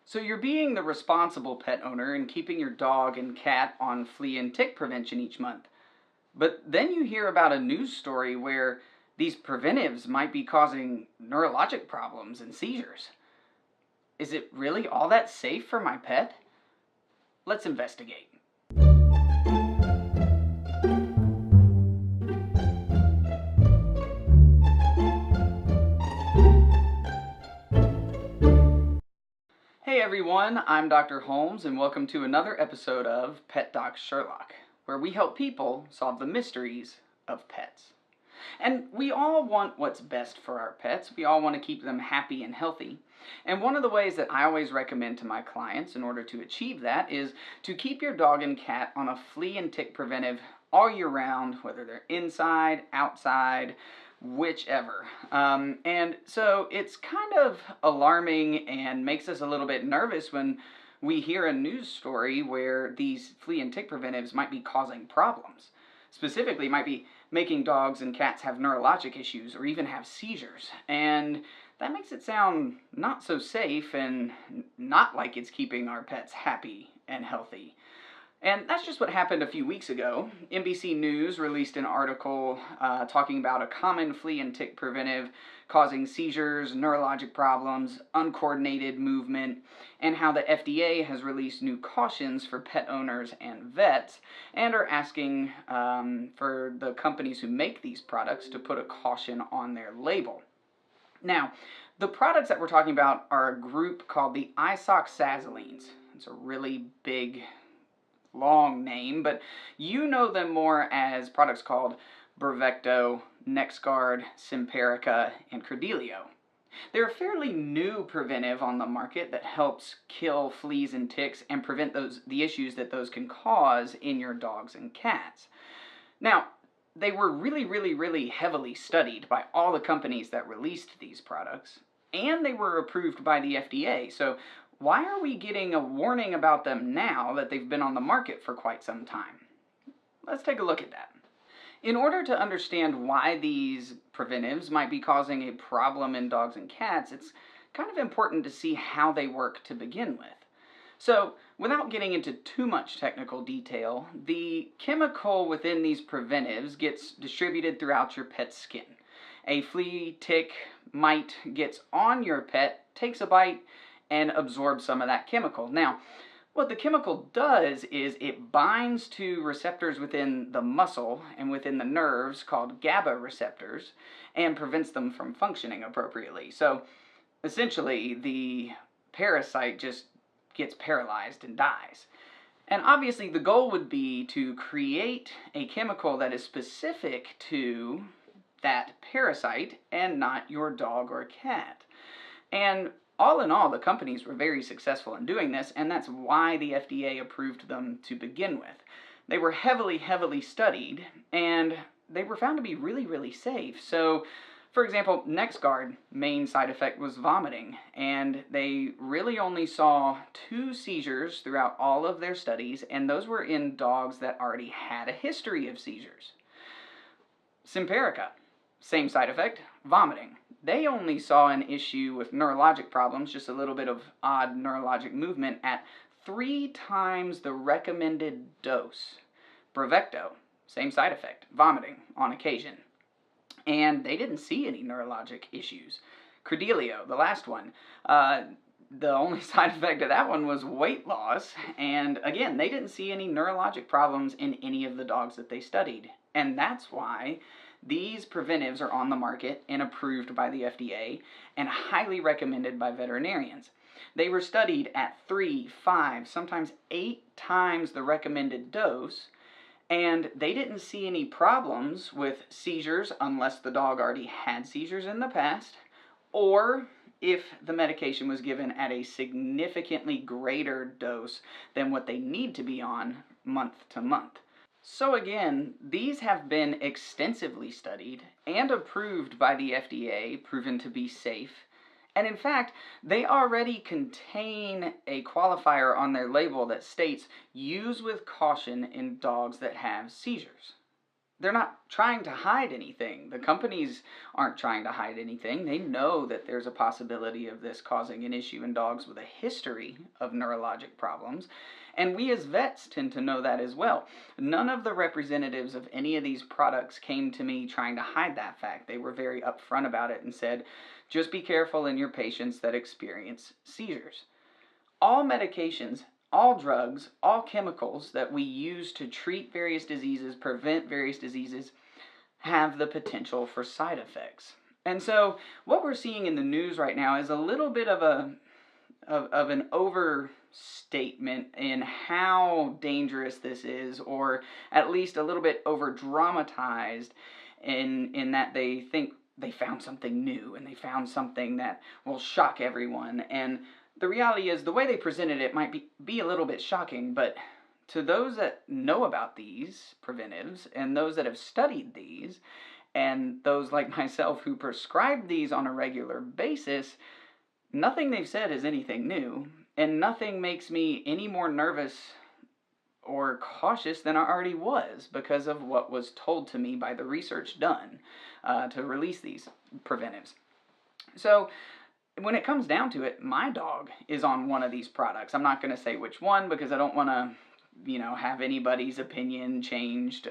So you're being the responsible pet owner and keeping your dog and cat on flea and tick prevention each month. But then you hear about a news story where these preventives might be causing neurologic problems and seizures. Is it really all that safe for my pet? Let's investigate. Hey everyone, I'm Dr. Holmes and welcome to another episode of Pet Doc Sherlock, where we help people solve the mysteries of pets. And we all want what's best for our pets. We all want to keep them happy and healthy. And one of the ways that I always recommend to my clients in order to achieve that is to keep your dog and cat on a flea and tick preventive all year round, whether they're inside, outside, whichever. And so it's kind of alarming and makes us a little bit nervous when we hear a news story where these flea and tick preventives might be causing problems. Specifically, might be making dogs and cats have neurologic issues or even have seizures. And that makes it sound not so safe and not like it's keeping our pets happy and healthy. And that's just what happened a few weeks ago. NBC News released an article talking about a common flea and tick preventive causing seizures, neurologic problems, uncoordinated movement, and how the FDA has released new cautions for pet owners and vets, and are asking for the companies who make these products to put a caution on their label. Now, the products that we're talking about are a group called the isoxazolines. It's a really big long name, but you know them more as products called Bravecto, NexGard, Simparica, and Credelio. They're a fairly new preventive on the market that helps kill fleas and ticks and prevent the issues that those can cause in your dogs and cats. Now, they were really heavily studied by all the companies that released these products, and they were approved by the FDA. So why are we getting a warning about them now that they've been on the market for quite some time? Let's take a look at that. In order to understand why these preventives might be causing a problem in dogs and cats, it's kind of important to see how they work to begin with. So, without getting into too much technical detail, the chemical within these preventives gets distributed throughout your pet's skin. A flea, tick, mite gets on your pet, takes a bite, and absorb some of that chemical. Now, what the chemical does is it binds to receptors within the muscle and within the nerves called GABA receptors and prevents them from functioning appropriately. So, essentially, the parasite just gets paralyzed and dies. And obviously, the goal would be to create a chemical that is specific to that parasite and not your dog or cat. And all in all, the companies were very successful in doing this, and that's why the FDA approved them to begin with. They were heavily studied, and they were found to be really safe. So, for example, NexGard, main side effect was vomiting, and they really only saw 2 seizures throughout all of their studies, and those were in dogs that already had a history of seizures. Simparica, same side effect, vomiting. They only saw an issue with neurologic problems, just a little bit of odd neurologic movement, at 3 times the recommended dose. Bravecto, same side effect, vomiting on occasion. And they didn't see any neurologic issues. Credelio, the last one, the only side effect of that one was weight loss, and again, they didn't see any neurologic problems in any of the dogs that they studied. And that's why these preventives are on the market and approved by the FDA and highly recommended by veterinarians. They were studied at 3, 5, sometimes 8 times the recommended dose, and they didn't see any problems with seizures unless the dog already had seizures in the past, or if the medication was given at a significantly greater dose than what they need to be on month to month. So again, these have been extensively studied and approved by the FDA, proven to be safe. And in fact, they already contain a qualifier on their label that states, use with caution in dogs that have seizures. they're not trying to hide anything. The companies aren't trying to hide anything. They know that there's a possibility of this causing an issue in dogs with a history of neurologic problems. And we as vets tend to know that as well. None of the representatives of any of these products came to me trying to hide that fact. They were very upfront about it and said, just be careful in your patients that experience seizures. All medications, all drugs, all chemicals that we use to treat various diseases, prevent various diseases, have the potential for side effects. And so what we're seeing in the news right now is a little bit of an overstatement in how dangerous this is, or at least a little bit over dramatized in that they think they found something new and they found something that will shock everyone. And the reality is the way they presented it might be a little bit shocking, but to those that know about these preventives and those that have studied these and those like myself who prescribe these on a regular basis, nothing they've said is anything new, and nothing makes me any more nervous or cautious than I already was because of what was told to me by the research done to release these preventives. So when it comes down to it, my dog is on one of these products. I'm not going to say which one because I don't want to, have anybody's opinion changed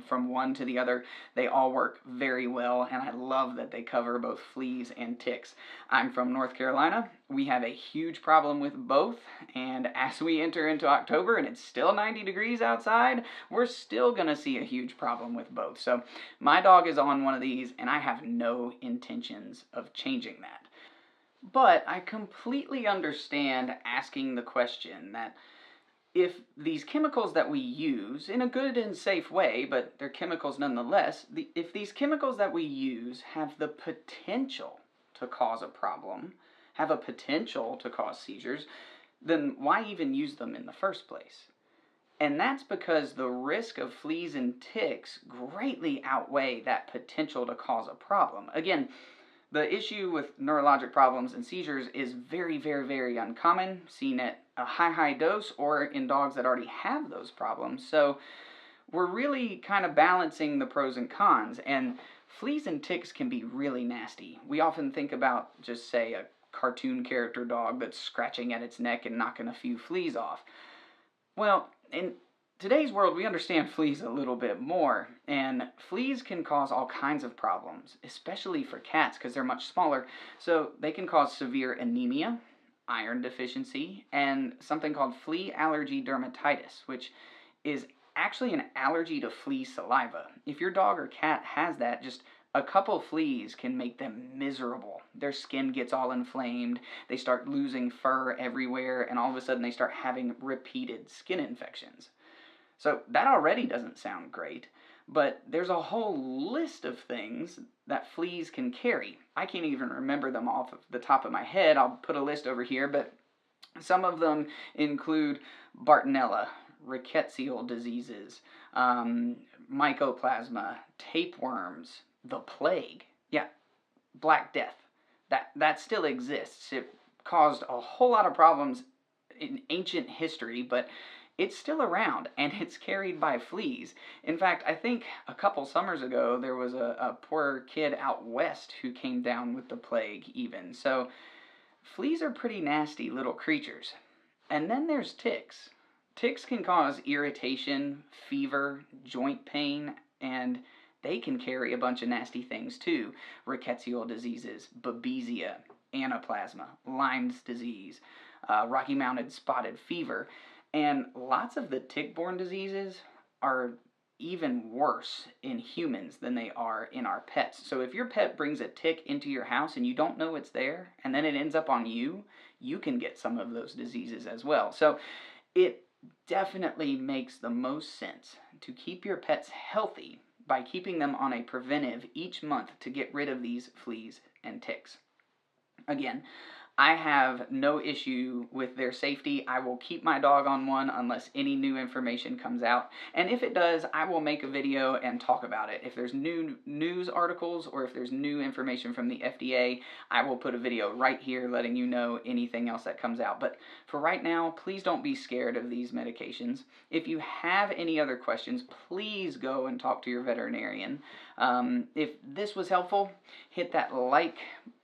from one to the other. They all work very well, and I love that they cover both fleas and ticks. I'm from North Carolina. We have a huge problem with both, and as we enter into October and it's still 90 degrees outside, we're still going to see a huge problem with both. So my dog is on one of these, and I have no intentions of changing that. But I completely understand asking the question that if these chemicals that we use, in a good and safe way, but they're chemicals nonetheless, if these chemicals that we use have the potential to cause a problem, have a potential to cause seizures, then why even use them in the first place? And that's because the risk of fleas and ticks greatly outweigh that potential to cause a problem. Again, the issue with neurologic problems and seizures is very, very, very uncommon, seen at a high dose or in dogs that already have those problems. So we're really kind of balancing the pros and cons, and fleas and ticks can be really nasty. We often think about just, say, a cartoon character dog that's scratching at its neck and knocking a few fleas off. Well, in today's world, we understand fleas a little bit more, and fleas can cause all kinds of problems, especially for cats because they're much smaller. So they can cause severe anemia, iron deficiency, and something called flea allergy dermatitis, which is actually an allergy to flea saliva. If your dog or cat has that, just a couple fleas can make them miserable. Their skin gets all inflamed, they start losing fur everywhere, and all of a sudden they start having repeated skin infections. So that already doesn't sound great, but there's a whole list of things that fleas can carry. I can't even remember them off of the top of my head. I'll put a list over here, but some of them include Bartonella, rickettsial diseases, mycoplasma, tapeworms, the plague. Yeah, Black Death. That still exists. It caused a whole lot of problems in ancient history, but it's still around, and it's carried by fleas. In fact, I think a couple summers ago, there was a poor kid out west who came down with the plague even. So fleas are pretty nasty little creatures. And then there's ticks. Ticks can cause irritation, fever, joint pain, and they can carry a bunch of nasty things too. Rickettsial diseases, babesia, anaplasma, Lyme's disease, Rocky Mountain spotted fever. And lots of the tick-borne diseases are even worse in humans than they are in our pets. So if your pet brings a tick into your house and you don't know it's there, and then it ends up on you, you can get some of those diseases as well. So it definitely makes the most sense to keep your pets healthy by keeping them on a preventive each month to get rid of these fleas and ticks. Again, I have no issue with their safety. I will keep my dog on one unless any new information comes out. And if it does, I will make a video and talk about it. If there's new news articles or if there's new information from the FDA, I will put a video right here letting you know anything else that comes out. But for right now, please don't be scared of these medications. If you have any other questions, please go and talk to your veterinarian. If this was helpful, hit that like,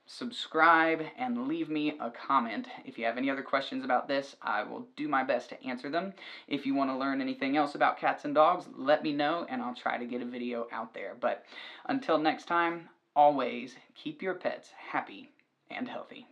subscribe, and leave me a comment. If you have any other questions about this, I will do my best to answer them. If you want to learn anything else about cats and dogs, let me know and I'll try to get a video out there. But until next time, always keep your pets happy and healthy.